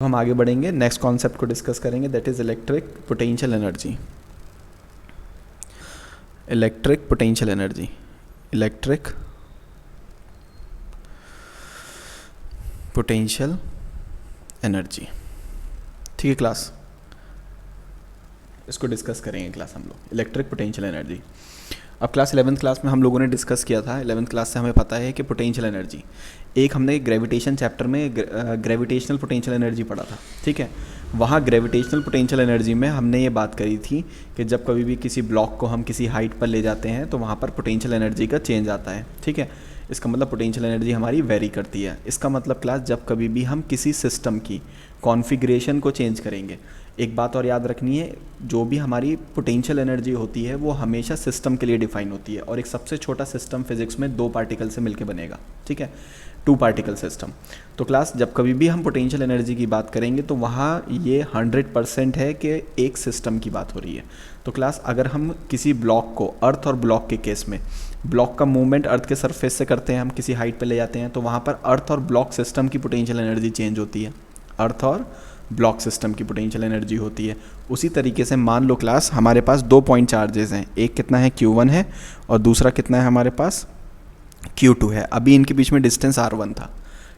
हम आगे बढ़ेंगे, नेक्स्ट कॉन्सेप्ट को डिस्कस करेंगे, that is electric potential energy. Electric potential energy, electric potential energy. ठीक है क्लास, इसको डिस्कस करेंगे क्लास हम लोग, इलेक्ट्रिक पोटेंशियल एनर्जी। अब क्लास 11th क्लास में हम लोगों ने डिस्कस किया था, 11th क्लास से हमें पता है कि पोटेंशियल एनर्जी, एक हमने ग्रेविटेशन चैप्टर में ग्रेविटेशनल पोटेंशियल एनर्जी पढ़ा था। ठीक है, वहाँ ग्रेविटेशनल पोटेंशियल एनर्जी में हमने ये बात करी थी कि जब कभी भी किसी ब्लॉक को हम किसी हाइट पर ले जाते हैं तो वहाँ पर पोटेंशियल एनर्जी का चेंज आता है। ठीक है, इसका मतलब पोटेंशियल एनर्जी हमारी वेरी करती है। इसका मतलब क्लास, जब कभी भी हम किसी सिस्टम की कॉन्फ़िगरेशन को चेंज करेंगे, एक बात और याद रखनी है, जो भी हमारी पोटेंशियल एनर्जी होती है वो हमेशा सिस्टम के लिए डिफाइन होती है, और एक सबसे छोटा सिस्टम फिजिक्स में 2 पार्टिकल से मिलकर बनेगा। ठीक है, 2 पार्टिकल सिस्टम। तो क्लास, जब कभी भी हम पोटेंशियल एनर्जी की बात करेंगे तो वहाँ ये 100% है कि एक सिस्टम की बात हो रही है। तो क्लास, अगर हम किसी ब्लॉक को, अर्थ और ब्लॉक के केस में, ब्लॉक का मूवमेंट अर्थ के सरफेस से करते हैं, हम किसी हाइट पे ले जाते हैं, तो वहाँ पर अर्थ और ब्लॉक सिस्टम की पोटेंशियल एनर्जी चेंज होती है, अर्थ और ब्लॉक सिस्टम की पोटेंशियल एनर्जी होती है। उसी तरीके से मान लो क्लास, हमारे पास 2 पॉइंट चार्जेस हैं, एक कितना है Q1 है और दूसरा कितना है हमारे पास Q2 है। अभी इनके बीच में डिस्टेंस R1 था।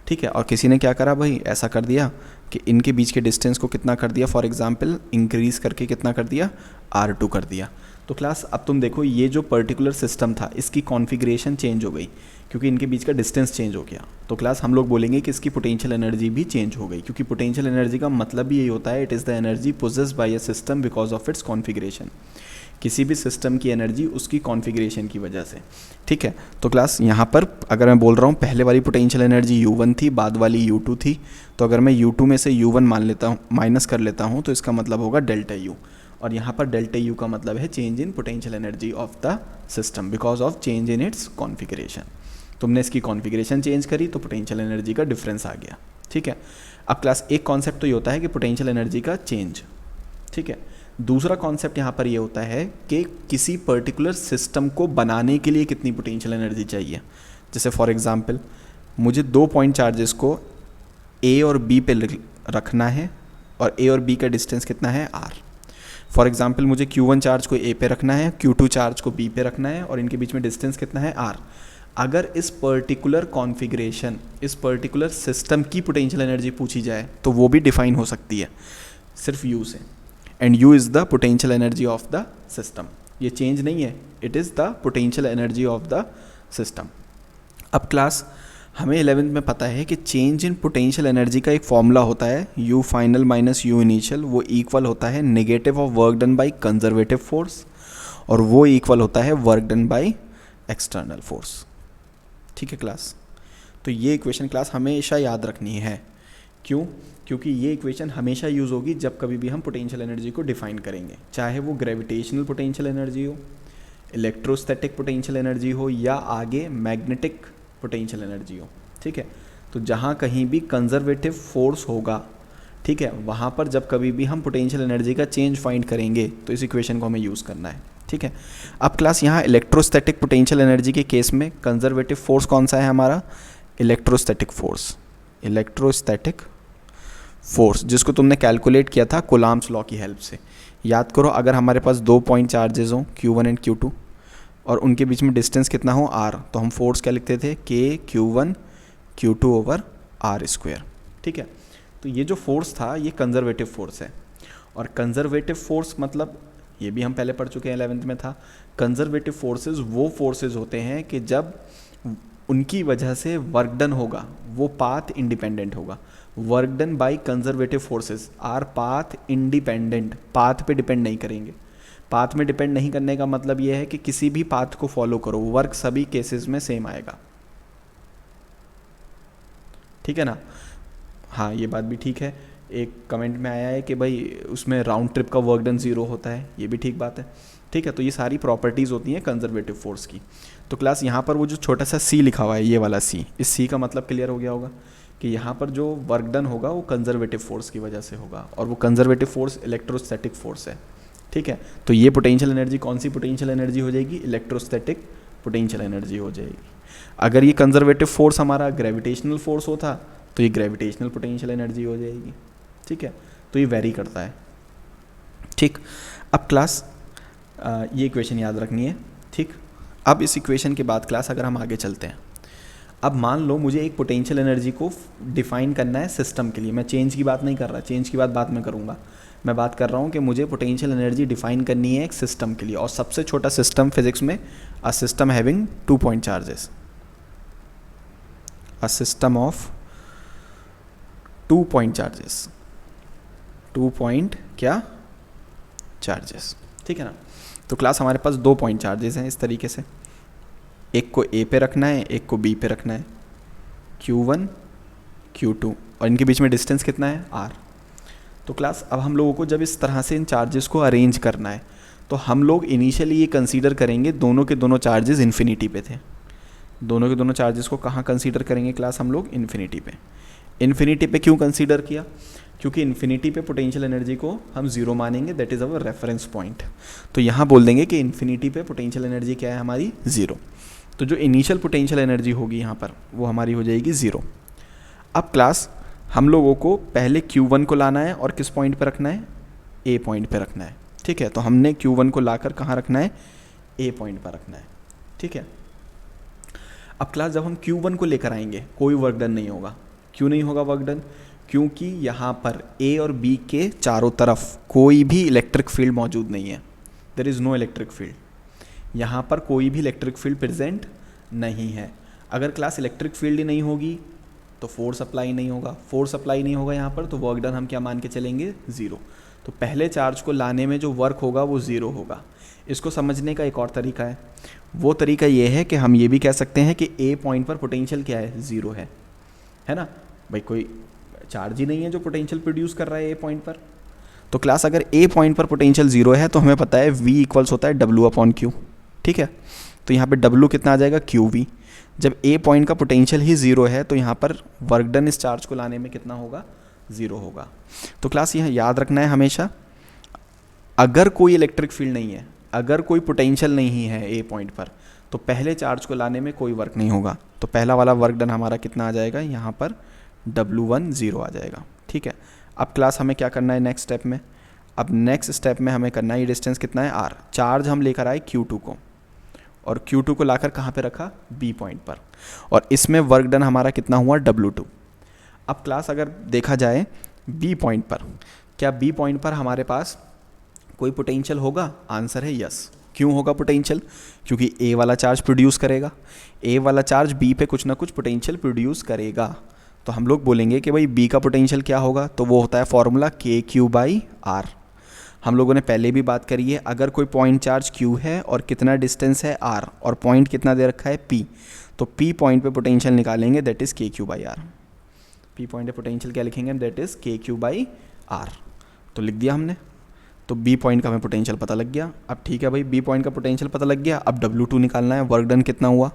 ठीक है, और किसी ने क्या करा भाई, ऐसा कर दिया कि इनके बीच के डिस्टेंस को कितना कर दिया, फॉर एग्जांपल इंक्रीज करके कितना कर दिया, R2 कर दिया। तो क्लास, अब तुम देखो, ये जो पर्टिकुलर सिस्टम था इसकी कॉन्फ़िगरेशन चेंज हो गई क्योंकि इनके बीच का डिस्टेंस चेंज हो गया। तो क्लास, हम लोग बोलेंगे कि इसकी पोटेंशियल एनर्जी भी चेंज हो गई, क्योंकि पोटेंशियल एनर्जी का मतलब भी यही होता है, it is the energy possessed by a system because of its configuration. किसी भी सिस्टम की एनर्जी उसकी कॉन्फ़िगरेशन की वजह से। ठीक है, तो क्लास यहाँ पर अगर मैं बोल रहा हूँ पहले वाली पोटेंशियल एनर्जी U1 थी, बाद वाली U2 थी, तो अगर मैं U2 में से U1 मान लेता हूँ, माइनस कर लेता हूँ, तो इसका मतलब होगा डेल्टा U, और यहाँ पर डेल्टा U का मतलब है change in potential energy of the system because of change in its configuration. तुमने इसकी कॉन्फ़िगरेशन चेंज करी तो पोटेंशियल एनर्जी का डिफरेंस आ गया। ठीक है, अब क्लास, एक कॉन्सेप्ट तो ये होता है कि पोटेंशियल एनर्जी का चेंज। ठीक है, दूसरा कॉन्सेप्ट यहाँ पर ये होता है कि किसी पर्टिकुलर सिस्टम को बनाने के लिए कितनी पोटेंशियल एनर्जी चाहिए। जैसे फॉर एग्जांपल, मुझे 2 पॉइंट चार्जेस को A और B पे रखना है, और A और B का डिस्टेंस कितना है, R। फॉर एग्जांपल, मुझे Q1 चार्ज को A पे रखना है, Q2 चार्ज को B पे रखना है, और इनके बीच में डिस्टेंस कितना है, R। अगर इस पर्टिकुलर कॉन्फ़िगरेशन, इस पर्टिकुलर सिस्टम की पोटेंशियल एनर्जी पूछी जाए तो वो भी डिफाइन हो सकती है सिर्फ U से, and U is the potential energy of the system. ये चेंज नहीं है, it is the potential energy of the system. अब क्लास, हमें 11th में पता है कि चेंज इन पोटेंशियल एनर्जी का एक फॉर्मूला होता है, U final minus U initial, वो इक्वल होता है negative of work done by conservative force, और वो इक्वल होता है work done by external force. ठीक है क्लास, तो ये इक्वेशन क्लास हमेशा याद रखनी है। क्यों? क्योंकि ये इक्वेशन हमेशा यूज़ होगी जब कभी भी हम पोटेंशियल एनर्जी को डिफाइन करेंगे, चाहे वो ग्रेविटेशनल पोटेंशियल एनर्जी हो, इलेक्ट्रोस्टैटिक पोटेंशियल एनर्जी हो, या आगे मैग्नेटिक पोटेंशियल एनर्जी हो। ठीक है, तो जहाँ कहीं भी कंजर्वेटिव फोर्स होगा, ठीक है, वहाँ पर जब कभी भी हम पोटेंशियल एनर्जी का चेंज फाइंड करेंगे तो इस इक्वेशन को हमें यूज़ करना है। ठीक है, अब क्लास, यहाँ इलेक्ट्रोस्टैटिक पोटेंशियल एनर्जी के केस में कंजर्वेटिव फोर्स कौन सा है हमारा, इलेक्ट्रोस्टैटिक फोर्स। इलेक्ट्रोस्टैटिक फोर्स जिसको तुमने कैलकुलेट किया था कूलम्ब्स लॉ की हेल्प से। याद करो, अगर हमारे पास 2 पॉइंट चार्जेस हों Q1 एंड Q2, और उनके बीच में डिस्टेंस कितना हो, R, तो हम फोर्स क्या लिखते थे, KQ1 Q2 ओवर R²। ठीक है, तो ये जो फोर्स था ये कंजर्वेटिव फोर्स है, और कंजर्वेटिव फोर्स मतलब ये भी हम पहले पढ़ चुके हैं, 11th में था। कंजर्वेटिव फोर्सेस वो फोर्सेस होते हैं कि जब उनकी वजह से वर्क डन होगा वो पाथ इंडिपेंडेंट होगा। Work done by conservative forces our path independent, path पे डिपेंड नहीं करेंगे। पाथ में डिपेंड नहीं करने का मतलब ये है कि किसी भी पाथ को फॉलो करो, वर्क सभी केसेस में सेम आएगा। ठीक है ना? हाँ, ये बात भी ठीक है। एक कमेंट में आया है कि भाई उसमें राउंड ट्रिप का वर्क डन 0 होता है, ये भी ठीक बात है। ठीक है, तो ये सारी प्रॉपर्टीज़ होती हैं कंजर्वेटिव फोर्स की। तो क्लास, यहाँ पर वो जो छोटा सा C लिखा हुआ है, ये वाला C, इस C का मतलब क्लियर हो गया होगा कि यहाँ पर जो वर्क डन होगा वो कंजर्वेटिव फोर्स की वजह से होगा, और वो कंजर्वेटिव फोर्स इलेक्ट्रोस्टैटिक फोर्स है। ठीक है, तो ये पोटेंशियल एनर्जी कौन सी पोटेंशियल एनर्जी हो जाएगी, इलेक्ट्रोस्टैटिक पोटेंशियल एनर्जी हो जाएगी। अगर ये कंजर्वेटिव फोर्स हमारा ग्रेविटेशनल फोर्स होता तो ये ग्रेविटेशनल पोटेंशियल एनर्जी हो जाएगी। ठीक है, तो ये वेरी करता है। ठीक, अब क्लास ये इक्वेशन याद रखनी है। ठीक, अब इस इक्वेशन के बाद क्लास अगर हम आगे चलते हैं, अब मान लो मुझे एक पोटेंशियल एनर्जी को डिफाइन करना है सिस्टम के लिए। मैं चेंज की बात नहीं कर रहा, चेंज की बात बाद में करूँगा। मैं बात कर रहा हूँ कि मुझे पोटेंशियल एनर्जी डिफाइन करनी है एक सिस्टम के लिए, और सबसे छोटा सिस्टम फिजिक्स में a system having 2 point charges, a system of 2 point charges, 2 point क्या चार्जेस। ठीक है ना, तो क्लास हमारे पास 2 पॉइंट चार्जेस हैं इस तरीके से, एक को ए पे रखना है, एक को बी पे रखना है, Q1 Q2, और इनके बीच में डिस्टेंस कितना है R। तो क्लास अब हम लोगों को जब इस तरह से इन चार्जेस को अरेंज करना है, तो हम लोग इनिशियली ये कंसीडर करेंगे दोनों के दोनों चार्जेस इन्फिनिटी पे थे। दोनों के दोनों चार्जेस को कहाँ कंसीडर करेंगे क्लास हम लोग? इन्फिनिटी पे। इन्फिनिटी पे क्यों कंसीडर किया? क्योंकि इन्फिनिटी पे पोटेंशियल एनर्जी को हम जीरो मानेंगे, that is our reference point. तो यहाँ बोल देंगे कि इन्फिनिटी पे पोटेंशियल एनर्जी क्या है हमारी? ज़ीरो। तो जो इनिशियल पोटेंशियल एनर्जी होगी यहाँ पर वो हमारी हो जाएगी ज़ीरो। अब क्लास हम लोगों को पहले Q1 को लाना है और किस पॉइंट पे रखना है? A पॉइंट पे रखना है। ठीक है, तो हमने Q1 को लाकर कहाँ रखना है? A पॉइंट पर रखना है। ठीक है, अब क्लास जब हम Q1 को लेकर आएंगे कोई वर्क डन नहीं होगा। क्यों नहीं होगा वर्क डन? क्योंकि यहाँ पर A और B के चारों तरफ कोई भी इलेक्ट्रिक फील्ड मौजूद नहीं है। There is no electric field, यहाँ पर कोई भी इलेक्ट्रिक फील्ड प्रेजेंट नहीं है। अगर क्लास इलेक्ट्रिक फील्ड ही नहीं होगी तो फोर्स अप्लाई नहीं होगा, फोर्स अप्लाई नहीं होगा यहाँ पर, तो वर्क डन हम क्या मान के चलेंगे? ज़ीरो। तो पहले चार्ज को लाने में जो वर्क होगा वो ज़ीरो होगा। इसको समझने का एक और तरीका है, वो तरीका ये है कि हम ये भी कह सकते हैं कि A पॉइंट पर पोटेंशियल क्या है? ज़ीरो है ना भाई, कोई चार्ज ही नहीं है जो पोटेंशियल प्रोड्यूस कर रहा है A पॉइंट पर। तो क्लास अगर A पॉइंट पर पोटेंशियल ज़ीरो है तो हमें पता है V इक्वल्स होता है W/Q। ठीक है, तो यहाँ पे W कितना आ जाएगा? QV। जब A पॉइंट का पोटेंशियल ही ज़ीरो है तो यहाँ पर वर्क डन इस चार्ज को लाने में कितना होगा? ज़ीरो होगा। तो क्लास यहाँ याद रखना है हमेशा, अगर कोई इलेक्ट्रिक फील्ड नहीं है, अगर कोई पोटेंशियल नहीं है A पॉइंट पर, तो पहले चार्ज को लाने में कोई वर्क नहीं होगा। तो पहला वाला वर्क डन हमारा कितना आ जाएगा? यहाँ पर W1 ज़ीरो आ जाएगा। ठीक है, अब क्लास हमें क्या करना है नेक्स्ट स्टेप में? अब नेक्स्ट स्टेप में हमें करना है, ये डिस्टेंस कितना है? R। चार्ज हम लेकर आए Q2 को, और Q2 को लाकर कहाँ पे रखा? B पॉइंट पर, और इसमें वर्क डन हमारा कितना हुआ? W2। अब क्लास अगर देखा जाए B पॉइंट पर, क्या B पॉइंट पर हमारे पास कोई पोटेंशियल होगा? आंसर है यस। क्यों होगा पोटेंशियल? क्योंकि A वाला चार्ज प्रोड्यूस करेगा, A वाला चार्ज B पे कुछ ना कुछ पोटेंशियल प्रोड्यूस करेगा। तो हम लोग बोलेंगे कि भाई B का पोटेंशियल क्या होगा? तो वो होता है फॉर्मूला KQ/R। हम लोगों ने पहले भी बात करी है, अगर कोई पॉइंट चार्ज Q है और कितना डिस्टेंस है R, और पॉइंट कितना दे रखा है P, तो P पॉइंट पे पोटेंशियल निकालेंगे, that is KQ/R। P point पे पोटेंशियल क्या लिखेंगे? That is KQ/R। तो लिख दिया हमने। तो B पॉइंट का हमें पोटेंशियल पता लग गया। अब ठीक है भाई, B पॉइंट का पोटेंशियल पता लग गया, अब W2 निकालना है। वर्क डन कितना हुआ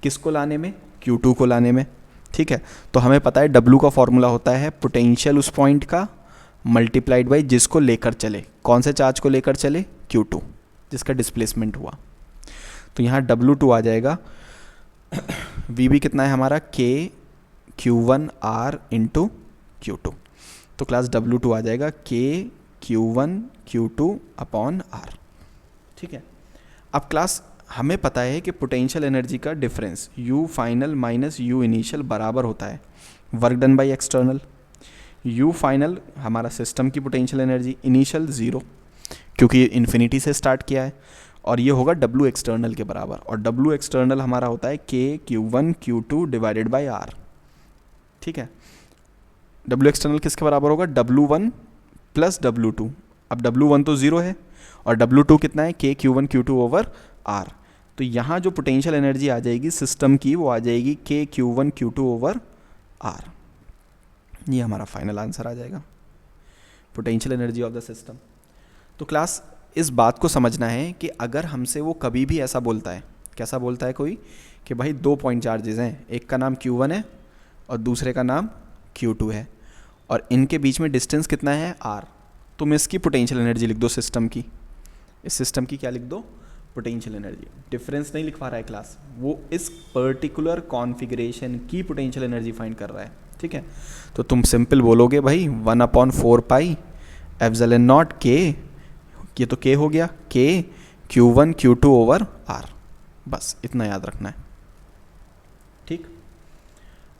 किसको लाने में? Q2 को लाने में। ठीक है, तो हमें पता है W का फॉर्मूला होता है पोटेंशियल उस पॉइंट का मल्टीप्लाइड बाई जिसको लेकर चले। कौन से चार्ज को लेकर चले? Q2, जिसका डिस्प्लेसमेंट हुआ। तो यहाँ W2 आ जाएगा, VB कितना है हमारा? KQ1R into Q2। तो क्लास W2 आ जाएगा KQ1Q2/R। ठीक है, अब क्लास हमें पता है कि पोटेंशियल एनर्जी का difference U final minus U initial बराबर होता है work done by external. U final हमारा सिस्टम की पोटेंशियल एनर्जी, इनिशियल ज़ीरो क्योंकि इन्फिनिटी से स्टार्ट किया है, और ये होगा W एक्सटर्नल के बराबर, और W एक्सटर्नल हमारा होता है KQ1Q2 डिवाइडेड बाई R। ठीक है, W एक्सटर्नल किसके बराबर होगा? W1 plus W2। अब W1 तो ज़ीरो है और W2 कितना है? KQ1Q2/R। तो यहाँ जो पोटेंशियल एनर्जी आ जाएगी सिस्टम की वो आ जाएगी KQ1Q2/R। ये हमारा फाइनल आंसर आ जाएगा, potential energy of the system. तो क्लास इस बात को समझना है कि अगर हमसे वो कभी भी ऐसा बोलता है, कैसा बोलता है कोई, कि भाई 2 पॉइंट चार्जेस हैं, एक का नाम Q1 है और दूसरे का नाम Q2 है, और इनके बीच में डिस्टेंस कितना है? R। तुम इसकी पोटेंशियल एनर्जी लिख दो सिस्टम की, इस सिस्टम की क्या लिख दो? Potential energy. डिफरेंस नहीं लिखवा रहा है क्लास, वो इस पर्टिकुलर कॉन्फ़िगरेशन की पोटेंशियल एनर्जी फाइंड कर रहा है। ठीक है, तो तुम सिंपल बोलोगे भाई 1/4 पाई एप्सिलॉन नॉट के, ये तो के हो गया, के Q1 Q2 ओवर R, बस इतना याद रखना है। ठीक,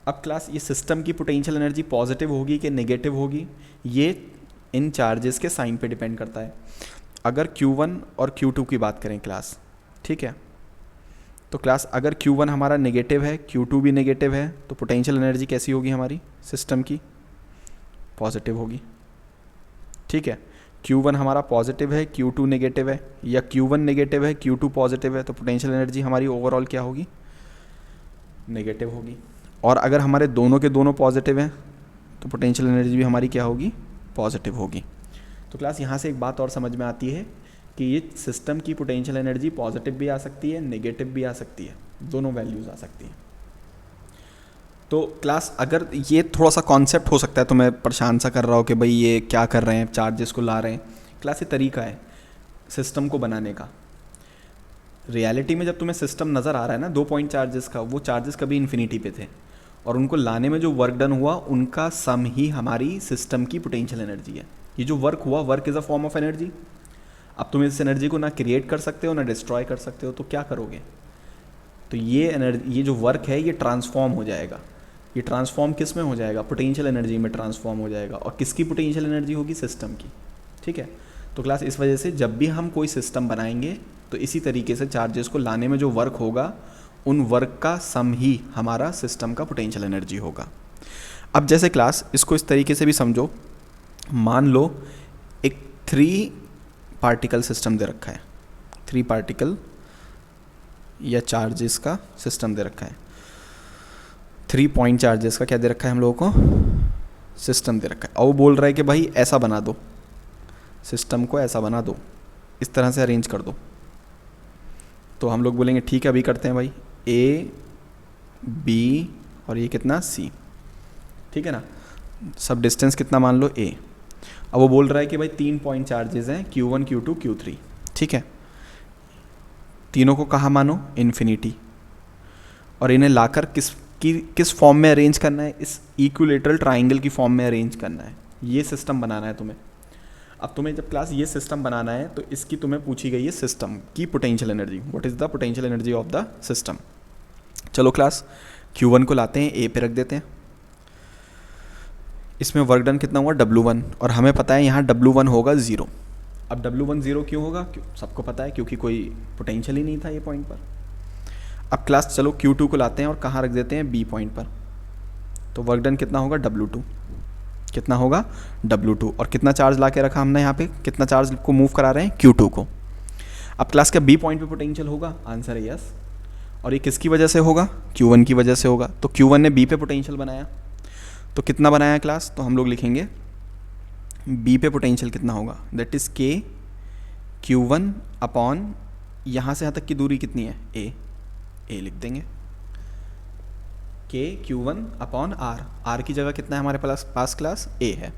अब क्लास ये सिस्टम की पोटेंशियल एनर्जी पॉजिटिव होगी कि नेगेटिव होगी, ये इन चार्जेस के साइन पे डिपेंड करता है। अगर Q1 और Q2 की बात करें क्लास, ठीक है, तो क्लास अगर Q1 हमारा नेगेटिव है, Q2 भी नेगेटिव है, तो पोटेंशियल एनर्जी कैसी होगी हमारी सिस्टम की, पॉजिटिव होगी। ठीक है, Q1 हमारा पॉजिटिव है, Q2 नेगेटिव है, या Q1 नेगेटिव है, Q2 पॉजिटिव है, तो पोटेंशियल एनर्जी हमारी ओवरऑल क्या होगी, नेगेटिव होगी। और अगर हमारे दोनों के दोनों पॉजिटिव हैं तो पोटेंशियल एनर्जी भी हमारी क्या होगी, पॉजिटिव होगी। तो क्लास यहाँ से एक बात और समझ में आती है कि ये सिस्टम की पोटेंशियल एनर्जी पॉजिटिव भी आ सकती है, नेगेटिव भी आ सकती है, दोनों वैल्यूज़ आ सकती हैं। तो क्लास अगर ये थोड़ा सा कॉन्सेप्ट हो सकता है तो मैं परेशान सा कर रहा हूँ कि भाई ये क्या कर रहे हैं, चार्जेस को ला रहे हैं, क्लास ये तरीका है सिस्टम को बनाने का। रियलिटी में जब तुम्हें सिस्टम नज़र आ रहा है ना 2 पॉइंट चार्जेस का, वो चार्जेस कभी इन्फिनिटी पे थे और उनको लाने में जो वर्क डन हुआ उनका सम ही हमारी सिस्टम की पोटेंशियल एनर्जी है। ये जो वर्क हुआ, work is a form of energy. अब तुम इस एनर्जी को ना क्रिएट कर सकते हो ना डिस्ट्रॉय कर सकते हो, तो क्या करोगे, तो ये एनर्जी, ये जो वर्क है ये ट्रांसफॉर्म हो जाएगा। ये ट्रांसफॉर्म किस में हो जाएगा, पोटेंशियल एनर्जी में ट्रांसफॉर्म हो जाएगा। और किसकी पोटेंशियल एनर्जी होगी, सिस्टम की। ठीक है, तो क्लास इस वजह से जब भी हम कोई सिस्टम बनाएंगे तो इसी तरीके से चार्जेस को लाने में जो वर्क होगा उन वर्क का सम ही हमारा सिस्टम का पोटेंशियल एनर्जी होगा। अब जैसे क्लास इसको इस तरीके से भी समझो, मान लो एक 3 पार्टिकल सिस्टम दे रखा है, 3 पार्टिकल या चार्जेस का सिस्टम दे रखा है, 3 पॉइंट चार्जेस का क्या दे रखा है हम लोगों को, सिस्टम दे रखा है। और वो बोल रहा है कि भाई ऐसा बना दो, सिस्टम को ऐसा बना दो, इस तरह से अरेंज कर दो। तो हम लोग बोलेंगे ठीक है अभी करते हैं भाई, A B और ये कितना C, ठीक है ना, सब डिस्टेंस कितना मान लो A। अब वो बोल रहा है कि भाई 3 पॉइंट चार्जेस हैं Q1 Q2 Q3, ठीक है, तीनों को कहाँ मानो, इन्फिनिटी, और इन्हें लाकर किस फॉर्म में अरेंज करना है, इस इक्विलेटरल ट्राइंगल की फॉर्म में अरेंज करना है। ये सिस्टम बनाना है तुम्हें। अब तुम्हें जब क्लास ये सिस्टम बनाना है तो इसकी तुम्हें पूछी गई है सिस्टम की potential energy, what is the potential energy of the system. चलो क्लास Q1 को लाते हैं, A पे रख देते हैं, इसमें वर्क डन कितना हुआ, W1, और हमें पता है यहाँ W1 होगा 0। अब W1 0 क्यों होगा, सबको पता है, क्योंकि कोई पोटेंशियल ही नहीं था ये पॉइंट पर। अब क्लास चलो Q2 को लाते हैं और कहाँ रख देते हैं, B पॉइंट पर, तो वर्क डन कितना होगा, W2, कितना होगा, W2, और कितना चार्ज ला के रखा हमने यहाँ पे, कितना चार्ज को मूव करा रहे हैं, Q2 को। अब क्लास का B पॉइंट पे पोटेंशियल होगा, आंसर है यस, और ये किसकी वजह से होगा, Q1 की वजह से होगा। तो Q1 ने B पे पोटेंशियल बनाया, तो कितना बनाया क्लास, तो हम लोग लिखेंगे B पे पोटेंशियल कितना होगा, that is K Q1 upon यहाँ से यहाँ तक की दूरी कितनी है, A लिख देंगे, K Q1 अपॉन R की जगह कितना है हमारे पास क्लास, A है।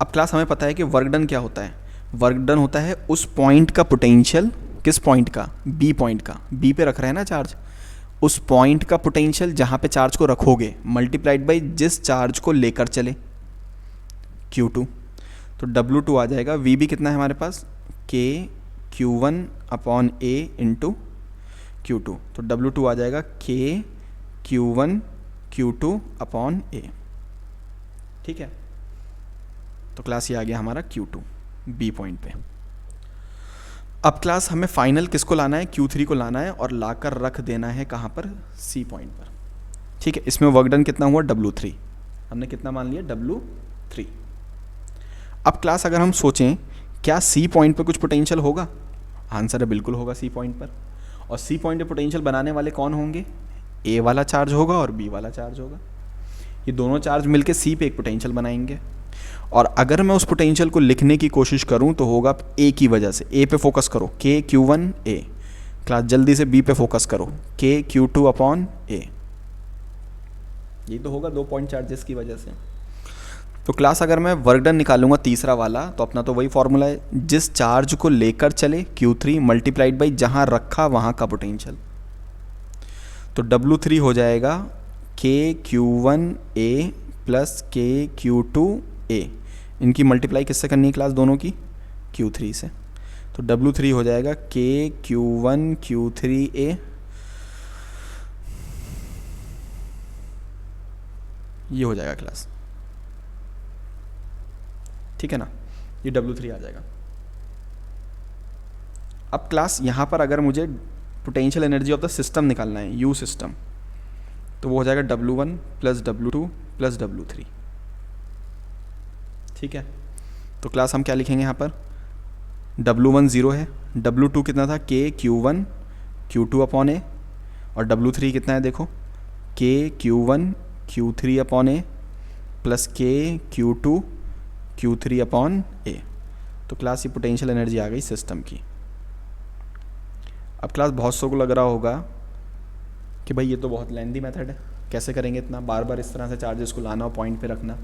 अब क्लास हमें पता है कि वर्क डन क्या होता है, वर्क डन होता है उस पॉइंट का पोटेंशियल, किस पॉइंट का, B पॉइंट का, B पे रख रहे हैं ना चार्ज, उस पॉइंट का पोटेंशियल जहाँ पे चार्ज को रखोगे मल्टीप्लाइड बाई जिस चार्ज को लेकर चले, Q2, तो W2 आ जाएगा। V भी कितना है हमारे पास, K Q1 upon A into Q2, तो W2 आ जाएगा K Q1 Q2 upon A, ठीक है। तो क्लास ये आ गया हमारा Q2 B पॉइंट पे। अब क्लास हमें फाइनल किसको लाना है, Q3 को लाना है और लाकर रख देना है कहाँ पर, C पॉइंट पर, ठीक है। इसमें वर्क डन कितना हुआ, W3, हमने कितना मान लिया, W3। अब क्लास अगर हम सोचें क्या C पॉइंट पर कुछ पोटेंशियल होगा, आंसर है बिल्कुल होगा C पॉइंट पर। और C पॉइंट पर पोटेंशियल बनाने वाले कौन होंगे, A वाला चार्ज होगा और B वाला चार्ज होगा, ये दोनों चार्ज मिलके C पे एक पोटेंशियल बनाएंगे। और अगर मैं उस पोटेंशियल को लिखने की कोशिश करूं तो होगा A की वजह से, A पे फोकस करो, K Q1 A, क्लास जल्दी से B पे फोकस करो, K Q2 अपॉन A, ये तो होगा 2 पॉइंट चार्जेस की वजह से। तो क्लास अगर मैं वर्क डन निकालूंगा तीसरा वाला, तो अपना तो वही फॉर्मूला है, जिस चार्ज को लेकर चले Q3 मल्टीप्लाइड बाई जहां रखा वहां का पोटेंशियल, तो W3 हो जाएगा K Q1 A प्लस के Q2A, इनकी मल्टीप्लाई किससे करनी है क्लास, दोनों की Q3 से। तो W3 हो जाएगा के Q1 Q3A, ये हो जाएगा क्लास, ठीक है ना, ये W3 आ जाएगा। अब क्लास यहाँ पर अगर मुझे potential energy of the system निकालना है, U सिस्टम, तो वो हो जाएगा W1 plus W2 plus W3, ठीक है। तो क्लास हम क्या लिखेंगे यहाँ पर, W1 0 है, W2 कितना था, के Q1 Q2 अपॉन ए, और W3 कितना है देखो, के Q1 Q3 अपॉन ए प्लस के Q2 Q3 अपॉन ए। तो क्लास ये पोटेंशियल एनर्जी आ गई सिस्टम की। अब क्लास बहुत सौ को लग रहा होगा कि भाई ये तो बहुत लेंदी मेथड है, कैसे करेंगे इतना बार बार इस तरह से चार्जेस को लाना और पॉइंट पे रखना,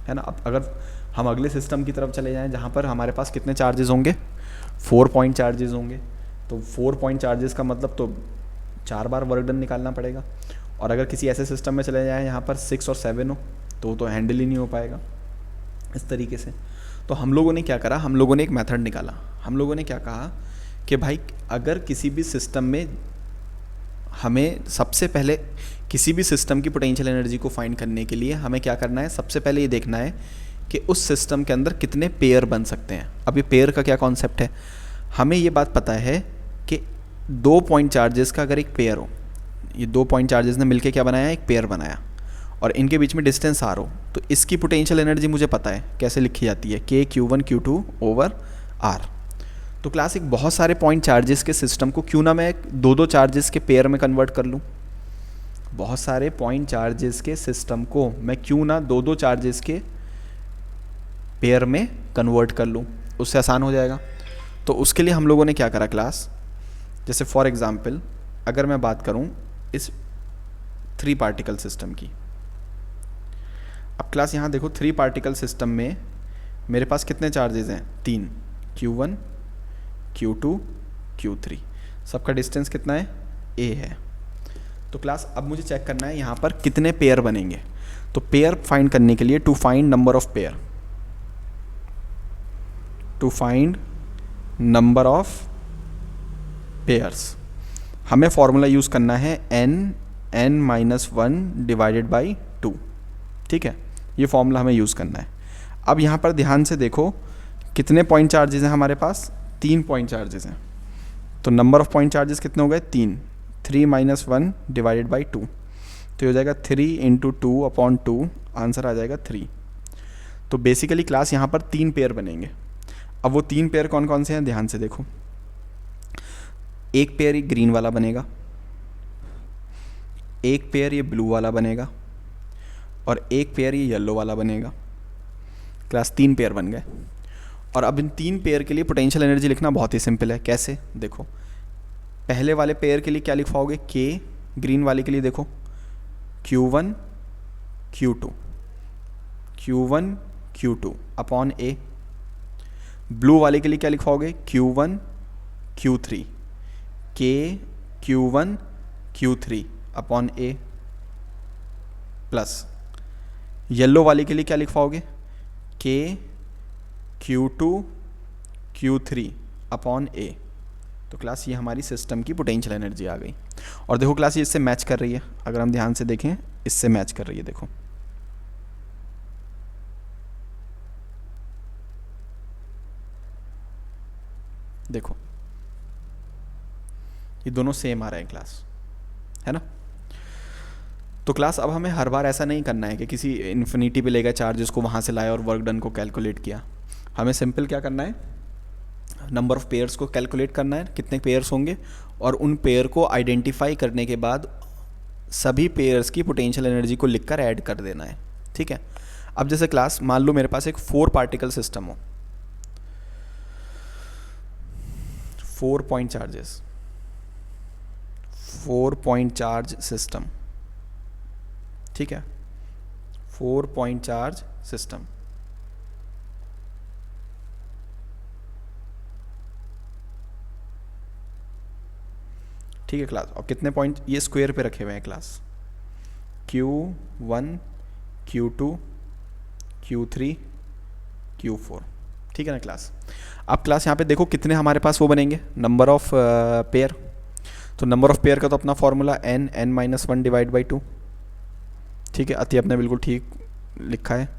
है ना। अब अगर हम अगले सिस्टम की तरफ चले जाएं जहाँ पर हमारे पास कितने चार्जेस होंगे, 4 पॉइंट चार्जेस होंगे, तो 4 पॉइंट चार्जेस का मतलब तो 4 बार वर्क डन निकालना पड़ेगा। और अगर किसी ऐसे सिस्टम में चले जाएँ यहाँ पर 6 और 7 हो तो हैंडल ही नहीं हो पाएगा इस तरीके से। तो हम लोगों ने क्या करा, हम लोगों ने एक मेथड निकाला। हम लोगों ने क्या कहा कि भाई अगर किसी भी सिस्टम में हमें सबसे पहले किसी भी सिस्टम की पोटेंशियल एनर्जी को फाइंड करने के लिए हमें क्या करना है, सबसे पहले ये देखना है कि उस सिस्टम के अंदर कितने पेयर बन सकते हैं। अब ये पेयर का क्या कॉन्सेप्ट है, हमें ये बात पता है कि 2 पॉइंट चार्जेस का अगर एक पेयर हो, ये 2 पॉइंट चार्जेस ने मिलकर क्या बनाया, एक पेयर बनाया, और इनके बीच में डिस्टेंस आर हो, तो इसकी पोटेंशियल एनर्जी मुझे पता है कैसे लिखी जाती है, के Q1 Q2 ओवर आर। तो क्लास एक बहुत सारे पॉइंट चार्जेस के सिस्टम को क्यों ना मैं 2-2 चार्जेस के पेयर में कन्वर्ट कर लूँ, बहुत सारे पॉइंट चार्जेस के सिस्टम को मैं क्यों ना 2-2 चार्जेस के पेयर में कन्वर्ट कर लूँ, उससे आसान हो जाएगा। तो उसके लिए हम लोगों ने क्या करा क्लास, जैसे फॉर एग्जांपल अगर मैं बात करूँ इस 3 पार्टिकल सिस्टम की। अब क्लास यहाँ देखो 3 पार्टिकल सिस्टम में मेरे पास कितने चार्जेस हैं, 3, Q1 Q2 Q3, सबका डिस्टेंस कितना है, A है। तो क्लास अब मुझे चेक करना है यहाँ पर कितने पेयर बनेंगे। तो पेयर फाइंड करने के लिए to find number of pair, to find number of pairs हमें फॉर्मूला यूज़ करना है n-1 डिवाइडेड बाई 2, ठीक है, ये फॉर्मूला हमें यूज़ करना है। अब यहाँ पर ध्यान से देखो कितने पॉइंट चार्जेस हैं हमारे पास, 3 पॉइंट चार्जेस हैं। तो नंबर ऑफ पॉइंट चार्जेस कितने हो गए, 3 डिवाइडेड बाई 2, तो ये हो जाएगा 3 × 2 अपॉन 2, आंसर आ जाएगा 3। तो बेसिकली क्लास यहाँ पर 3 पेयर बनेंगे। अब वो 3 पेयर कौन कौन से हैं, ध्यान से देखो, एक पेयर ये ग्रीन वाला बनेगा, एक पेयर ये ब्लू वाला बनेगा, और एक पेयर ये येलो वाला बनेगा। क्लास 3 पेयर बन गए। और अब इन 3 पेयर के लिए पोटेंशियल एनर्जी लिखना बहुत ही सिंपल है। कैसे, देखो पहले वाले पेयर के लिए क्या लिखवाओगे, के, ग्रीन वाले के लिए देखो Q1 Q2, Q1 Q2 upon ए। ब्लू वाले के लिए क्या लिखवाओगे, Q1 Q3, के Q1 Q3 अपॉन ए, प्लस येलो वाले के लिए क्या लिखवाओगे, के Q2 Q3 अपॉन ए। तो क्लास ये हमारी सिस्टम की पोटेंशियल एनर्जी आ गई। और देखो क्लास ये इससे मैच कर रही है, अगर हम ध्यान से देखें इससे मैच कर रही है। देखो देखो ये दोनों सेम आ रहे हैं क्लास, है ना। तो क्लास अब हमें हर बार ऐसा नहीं करना है कि किसी इन्फिनिटी पे ले गए चार्जेस को, वहाँ से लाए और वर्क डन को कैलकुलेट किया। हमें सिंपल क्या करना है, नंबर ऑफ़ पेयर्स को कैलकुलेट करना है, कितने पेयर्स होंगे, और उन पेयर को आइडेंटिफाई करने के बाद सभी पेयर्स की पोटेंशियल एनर्जी को लिखकर ऐड कर देना है, ठीक है। अब जैसे क्लास मान लो मेरे पास एक 4 पार्टिकल सिस्टम हो, 4 point charges, 4 point charge system, ठीक है, 4 पॉइंट चार्ज सिस्टम। ठीक है क्लास, और कितने पॉइंट ये स्क्वायर पे रखे हुए हैं class, Q1 Q2 Q3 Q4, ठीक है ना क्लास। अब क्लास यहाँ पे देखो कितने हमारे पास वो बनेंगे, नंबर ऑफ पेयर। तो नंबर ऑफ पेयर का तो अपना formula n minus one divide by two, ठीक है। अति अपने बिल्कुल ठीक लिखा है।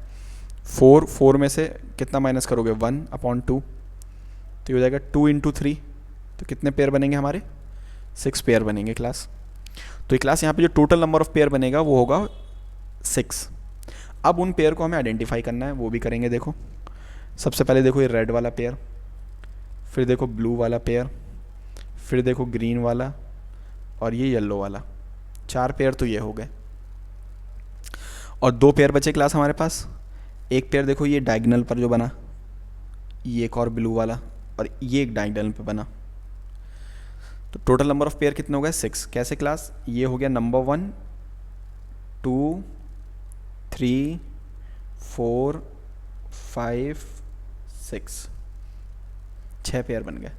4 में से कितना माइनस करोगे, 1/2, तो ये हो जाएगा 2 × 3, तो कितने पेयर बनेंगे हमारे, 6 पेयर बनेंगे क्लास। तो ये क्लास यहाँ पे जो टोटल नंबर ऑफ पेयर बनेगा वो होगा 6। अब उन पेयर को हमें आइडेंटिफाई करना है, वो भी करेंगे। देखो सबसे पहले देखो ये रेड वाला पेयर, फिर देखो ब्लू वाला पेयर, फिर देखो ग्रीन वाला, और ये येलो वाला। 4 पेयर तो ये हो गए, और 2 पेयर बचे क्लास हमारे पास। एक पेयर देखो ये डायगोनल पर जो बना, ये एक और ब्लू वाला, और ये एक डायगोनल पे बना। तो टोटल नंबर ऑफ पेयर कितने हो गए, 6। कैसे क्लास, ये हो गया नंबर 1 2 3 4 5 6, 6 पेयर बन गए।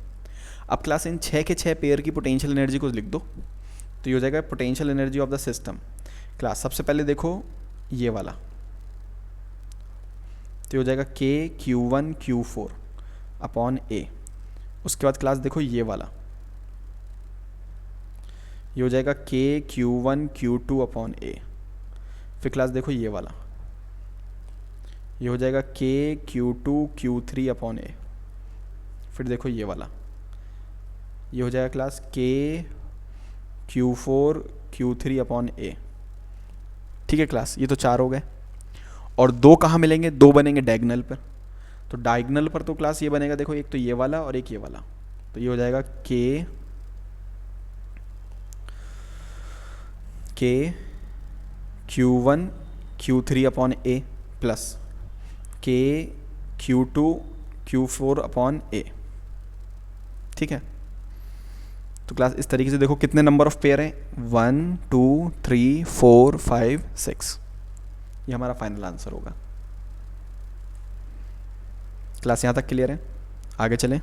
अब क्लास इन 6 के 6 पेयर की पोटेंशियल एनर्जी को लिख दो, तो ये हो जाएगा potential energy of the system. Class सबसे पहले देखो ये वाला, तो ये हो जाएगा KQ1 Q4 अपॉन A। उसके बाद क्लास देखो ये वाला, ये हो जाएगा KQ1 Q2 अपॉन A। फिर क्लास देखो ये वाला, ये हो जाएगा KQ2 Q3 अपॉन A। फिर देखो ये वाला, ये हो जाएगा class KQ4 Q3 upon A, ठीक है क्लास। ये तो 4 हो गए, और 2 कहाँ मिलेंगे, 2 बनेंगे डायगोनल पर। तो डायगोनल पर तो क्लास ये बनेगा, देखो एक तो ये वाला और एक ये वाला, तो ये हो जाएगा KQ1 Q3 upon A plus KQ2 Q4 upon A, ठीक है। तो क्लास इस तरीके से देखो कितने नंबर ऑफ पेयर हैं, 1 2 3 4 5 6, ये हमारा फाइनल आंसर होगा। क्लास यहाँ तक क्लियर है, आगे चलें।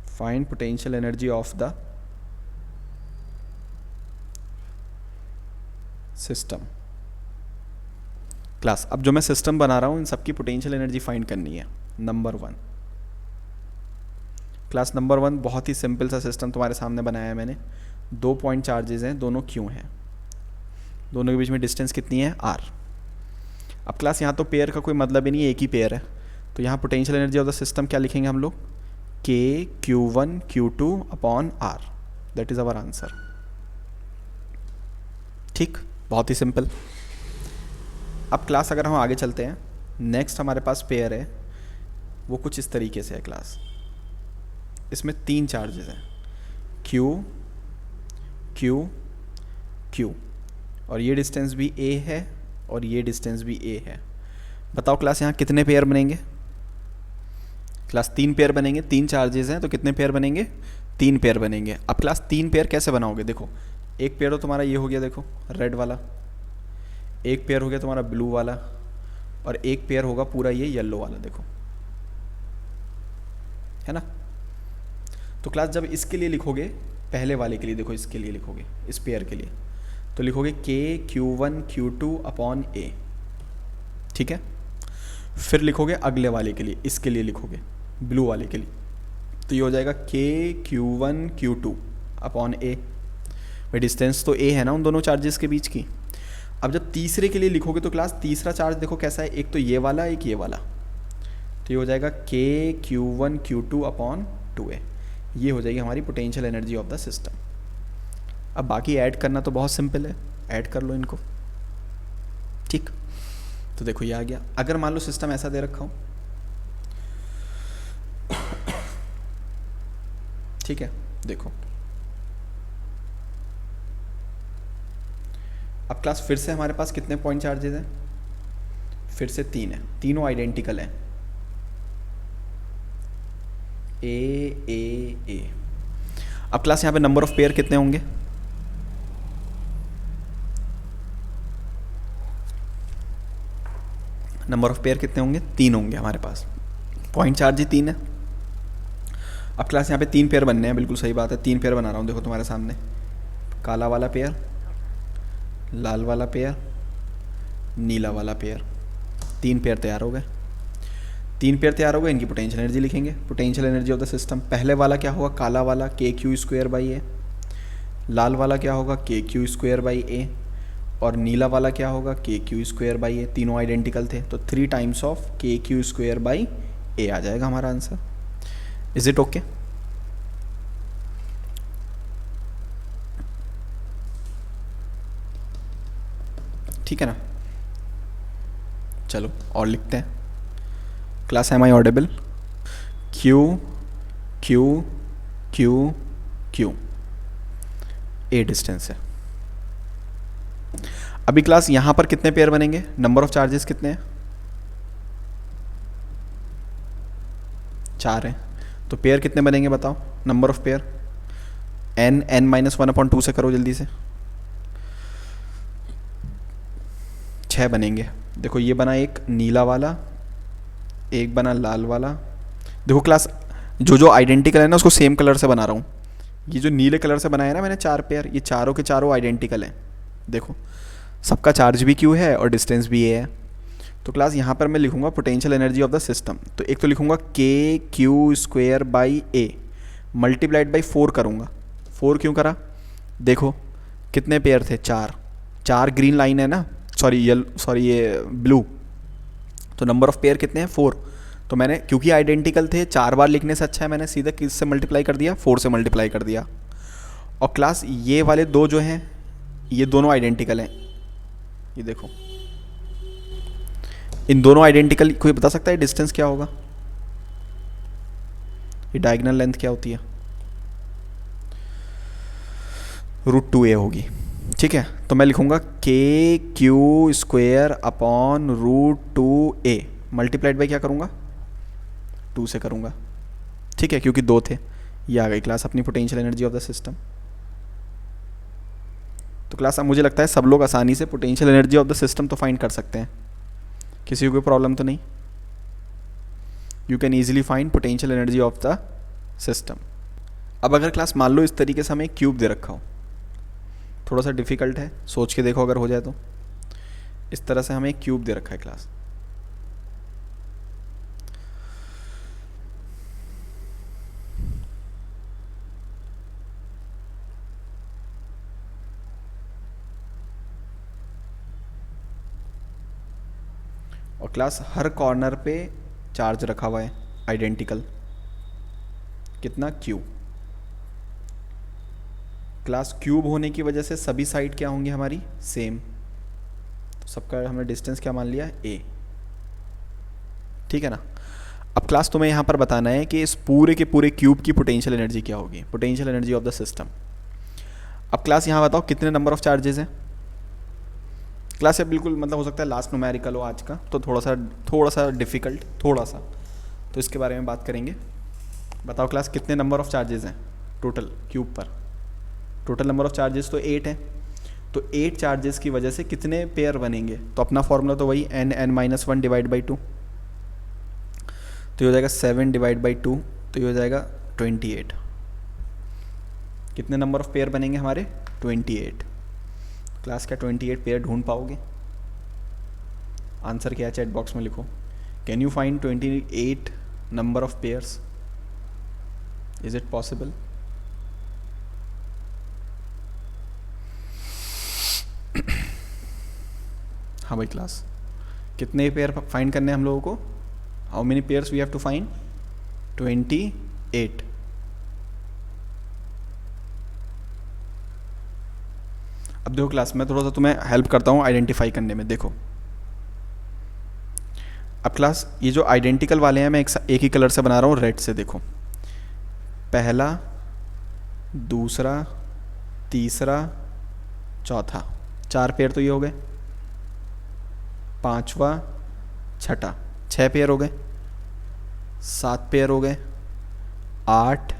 Find potential energy of the system. Class अब जो मैं सिस्टम बना रहा हूँ इन सबकी पोटेंशियल एनर्जी फाइंड करनी है। नंबर 1 क्लास, नंबर 1 बहुत ही सिंपल सा सिस्टम तुम्हारे सामने बनाया है मैंने। 2 पॉइंट चार्जेस हैं, दोनों क्यों हैं, दोनों के बीच में डिस्टेंस कितनी है, r। अब क्लास यहाँ तो पेयर का कोई मतलब ही नहीं है, एक ही पेयर है। तो यहाँ potential energy of the system क्या लिखेंगे हम लोग, KQ1 Q2 upon R, that is our answer. ठीक, बहुत ही सिंपल। अब क्लास अगर हम आगे चलते हैं, नेक्स्ट हमारे पास पेयर है, वो कुछ इस तरीके से है क्लास। इसमें 3 चार्जेस हैं, Q Q Q, और ये डिस्टेंस भी A है और ये डिस्टेंस भी A है। बताओ क्लास यहाँ कितने पेयर बनेंगे, क्लास 3 पेयर बनेंगे। 3 चार्जेस हैं तो कितने पेयर बनेंगे, 3 पेयर बनेंगे। अब क्लास 3 पेयर कैसे बनाओगे, देखो एक पेयर तो तुम्हारा ये हो गया, देखो रेड वाला, एक पेयर हो गया तुम्हारा ब्लू वाला, और एक पेयर होगा पूरा ये येलो वाला, देखो है ना। तो क्लास जब इसके लिए लिखोगे, पहले वाले के लिए देखो, इसके लिए लिखोगे, इस पेयर के लिए, तो लिखोगे KQ1 Q2 अपॉन A, ठीक है। फिर लिखोगे अगले वाले के लिए, इसके लिए लिखोगे ब्लू वाले के लिए, तो ये हो जाएगा KQ1 Q2 अपॉन A। भाई डिस्टेंस तो A है ना उन दोनों चार्जेस के बीच की। अब जब तीसरे के लिए लिखोगे तो क्लास तीसरा चार्ज देखो कैसा है, एक तो ये वाला एक ये वाला, तो ये हो जाएगा KQ1 Q2 अपॉन 2A। ये हो जाएगी हमारी potential energy of the system. अब बाकी ऐड करना तो बहुत सिंपल है, ऐड कर लो इनको, ठीक। तो देखो ये आ गया। अगर मान लो सिस्टम ऐसा दे रखा हो, ठीक है, देखो अब क्लास फिर से हमारे पास कितने पॉइंट चार्जेस हैं, फिर से 3 है, तीनों आइडेंटिकल हैं, A। अब क्लास यहाँ पे नंबर ऑफ पेयर कितने होंगे, नंबर ऑफ पेयर कितने होंगे, 3 होंगे हमारे पास। पॉइंट चार्ज ही 3 है। अब क्लास यहाँ पे 3 पेयर बनने हैं, बिल्कुल सही बात है, 3 पेयर बना रहा हूँ, देखो तुम्हारे सामने काला वाला पेयर, लाल वाला पेयर, नीला वाला पेयर, 3 पेयर तैयार हो गए। 3 पेयर तैयार हो गए, इनकी पोटेंशियल एनर्जी लिखेंगे। Potential energy of the system, पहले वाला क्या होगा, काला वाला के क्यू स्क्वायर बाई ए, लाल वाला क्या होगा के क्यू स्क्वायर बाई ए, और नीला वाला क्या होगा के क्यू स्क्वायर बाई ए। तीनों आइडेंटिकल थे तो 3 टाइम्स ऑफ के क्यू स्क्वायर बाई ए आ जाएगा हमारा आंसर। Is it okay? ठीक है ना? चलो और लिखते हैं। Class am I audible? Q Q Q Q a distance है। अभी क्लास यहां पर कितने पेयर बनेंगे, नंबर ऑफ चार्जेस कितने हैं? 4 हैं। तो पेयर कितने बनेंगे बताओ, नंबर ऑफ पेयर? n-1/2 से करो जल्दी से। 6 बनेंगे। देखो ये बना एक नीला वाला, एक बना लाल वाला। देखो क्लास जो आइडेंटिकल है ना उसको सेम कलर से बना रहा हूँ। ये जो नीले कलर से बनाया ना मैंने 4 पेयर, ये चारों के चारों आइडेंटिकल हैं। देखो सबका चार्ज भी क्यू है और डिस्टेंस भी ए है। तो क्लास यहाँ पर मैं लिखूँगा potential energy of the system. तो एक तो लिखूँगा के Q square by A multiplied by 4 करूँगा। 4 क्यों करा, देखो कितने पेयर थे, 4 ग्रीन लाइन है ना, ये ब्लू। तो नंबर ऑफ पेयर कितने हैं, 4। तो मैंने क्योंकि आइडेंटिकल थे 4 बार लिखने से अच्छा है मैंने सीधा किससे मल्टीप्लाई कर दिया, 4 से मल्टीप्लाई कर दिया। और क्लास ये वाले 2 जो हैं ये दोनों आइडेंटिकल हैं। ये देखो इन दोनों आइडेंटिकल, कोई बता सकता है डिस्टेंस क्या होगा, ये डायगोनल लेंथ क्या होती है, √2a होगी। ठीक है, तो मैं लिखूंगा के Q square upon √2a multiplied by क्या करूंगा, 2 से करूंगा। ठीक है, क्योंकि 2 थे। ये आ गई क्लास अपनी potential energy of the system. तो क्लास अब मुझे लगता है सब लोग आसानी से potential energy of the system तो फाइंड कर सकते हैं, किसी को कोई प्रॉब्लम तो नहीं। You can easily find potential energy of the system. अब अगर क्लास मान लो इस तरीके से हमें क्यूब दे रखा हो, थोड़ा सा डिफिकल्ट है, सोच के देखो अगर हो जाए तो। इस तरह से हमें एक क्यूब दे रखा है क्लास, और क्लास हर कॉर्नर पे चार्ज रखा हुआ है आइडेंटिकल, कितना, क्यू। क्लास क्यूब होने की वजह से सभी साइड क्या होंगी हमारी, सेम। तो सबका हमने डिस्टेंस क्या मान लिया, ए। ठीक है ना? अब क्लास तुम्हें यहाँ पर बताना है कि इस पूरे के पूरे क्यूब की पोटेंशियल एनर्जी क्या होगी, potential energy of the system. अब क्लास यहाँ बताओ कितने नंबर ऑफ चार्जेस हैं। क्लास है बिल्कुल, मतलब हो सकता है लास्ट न्यूमेरिकल हो आज का, तो थोड़ा सा डिफिकल्ट, थोड़ा सा, तो इसके बारे में बात करेंगे। बताओ क्लास कितने नंबर ऑफ चार्जेस हैं टोटल क्यूब पर। टोटल नंबर ऑफ चार्जेस तो 8 है, तो 8 चार्जेस की वजह से कितने पेयर बनेंगे, तो अपना फॉर्मूला तो वही n-1 डिवाइड बाई 2। तो ये हो जाएगा 7 डिवाइड बाई 2, तो ये हो जाएगा 28। कितने नंबर ऑफ पेयर बनेंगे हमारे, 28। क्लास का 28 पेयर ढूंढ पाओगे? आंसर क्या है चैट बॉक्स में लिखो। Can you find 28 number of pairs? Is it possible? हाँ भाई क्लास, कितने पेयर फाइंड करने हैं हम लोगों को, how many pairs we have to find, 28। अब देखो क्लास मैं थोड़ा सा तुम्हें हेल्प करता हूँ आइडेंटिफाई करने में। देखो अब क्लास ये जो आइडेंटिकल वाले हैं मैं एक ही कलर से बना रहा हूँ, रेड से। देखो पहला, दूसरा, तीसरा, चौथा, 4 पेयर तो ये हो गए। 5वां, 6ठा, 6 पेयर हो गए। 7 पेयर हो गए। 8,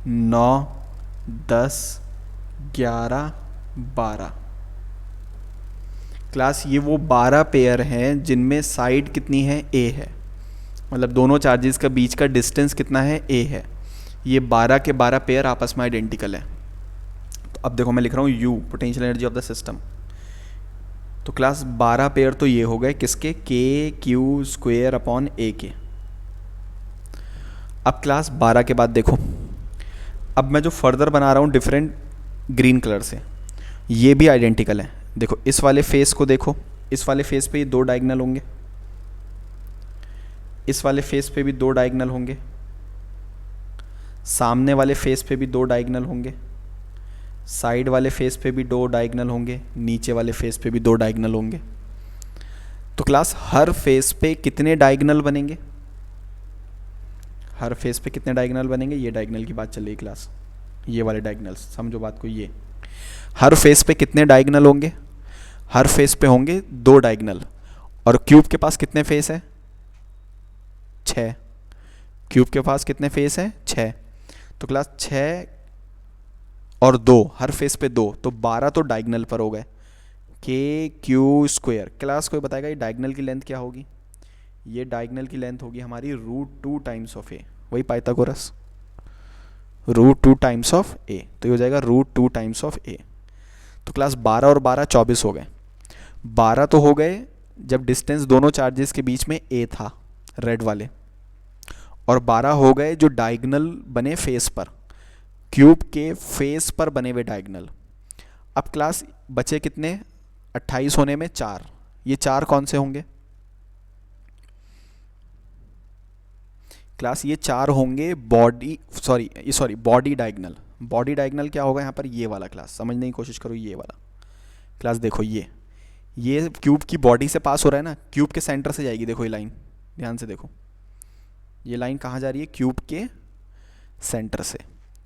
9, 10, 11, 12। क्लास ये वो 12 पेयर हैं जिनमें साइड कितनी है, ए है, मतलब दोनों चार्जेस का बीच का डिस्टेंस कितना है, ए है। ये 12 के 12 पेयर आपस में आइडेंटिकल है। तो अब देखो मैं लिख रहा हूँ you, potential energy of the system. तो क्लास 12 पेयर तो ये हो गए किसके, के क्यू स्क्वेयर अपॉन ए के। अब क्लास 12 के बाद देखो, अब मैं जो फर्दर बना रहा हूँ डिफरेंट ग्रीन कलर से, ये भी आइडेंटिकल है। देखो इस वाले फेस को देखो, इस वाले फेस पे ये दो डायगनल होंगे, इस वाले फेस पे भी दो डायगनल होंगे, सामने वाले फेस पे भी दो डायगनल होंगे, साइड वाले फेस पे भी दो डायगनल होंगे, नीचे वाले फेस पे भी दो डायगनल होंगे। तो क्लास हर फेस पे कितने डायगनल बनेंगे, हर फेस पे कितने डायगनल बनेंगे, ये डायगनल की बात चल रही है क्लास, ये वाले डायगनल समझो बात को, ये हर फेस पे कितने डायगनल होंगे, हर फेस पे होंगे दो डायगनल। और क्यूब के पास कितने फेस है, 6। क्यूब के पास कितने फेस हैं, 6। तो क्लास 6 और 2, हर फेस पे 2, तो 12 तो डायगनल पर हो गए, के क्यू स्क्वेयर। क्लास कोई बताएगा ये डायगनल की लेंथ क्या होगी, ये डायगनल की लेंथ होगी हमारी √2 टाइम्स ऑफ ए, वही पाइथागोरस, √2 टाइम्स ऑफ ए, तो ये हो जाएगा √2 टाइम्स ऑफ ए। तो क्लास 12 और 12 24 हो गए। 12 तो हो गए जब डिस्टेंस दोनों चार्जेस के बीच में ए था, रेड वाले, और 12 हो गए जो डायगनल बने फेस पर, क्यूब के फेस पर बने हुए डायगनल। अब क्लास बचे कितने, 28 होने में 4, ये 4 कौन से होंगे क्लास, ये 4 होंगे बॉडी डायगनल। बॉडी डायगनल क्या होगा यहाँ पर, ये वाला क्लास, समझने की कोशिश करो, ये वाला क्लास देखो, ये क्यूब की बॉडी से पास हो रहा है ना, क्यूब के सेंटर से जाएगी, देखो ये लाइन, ध्यान से देखो, ये लाइन कहाँ जा रही है, क्यूब के सेंटर से।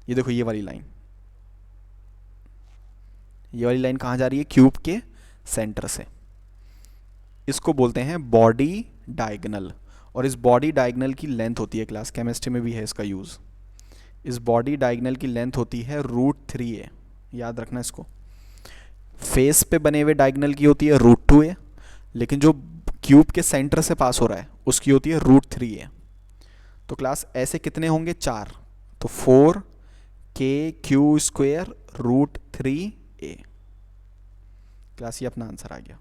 ये देखो ये वाली लाइन, ये वाली लाइन कहाँ जा रही है, क्यूब के सेंटर से। इसको बोलते हैं बॉडी डायगनल, और इस बॉडी डायगनल की लेंथ होती है क्लास, केमिस्ट्री में भी है इसका यूज़, इस बॉडी डायगनल की लेंथ होती है √3a, याद रखना इसको। फेस पे बने हुए डायगनल की होती है √2a, लेकिन जो क्यूब के सेंटर से पास हो रहा है उसकी होती है √3a। तो क्लास ऐसे कितने होंगे, 4, तो 4 के क्यू स्क्वेयर √3a। क्लास ये अपना आंसर आ गया।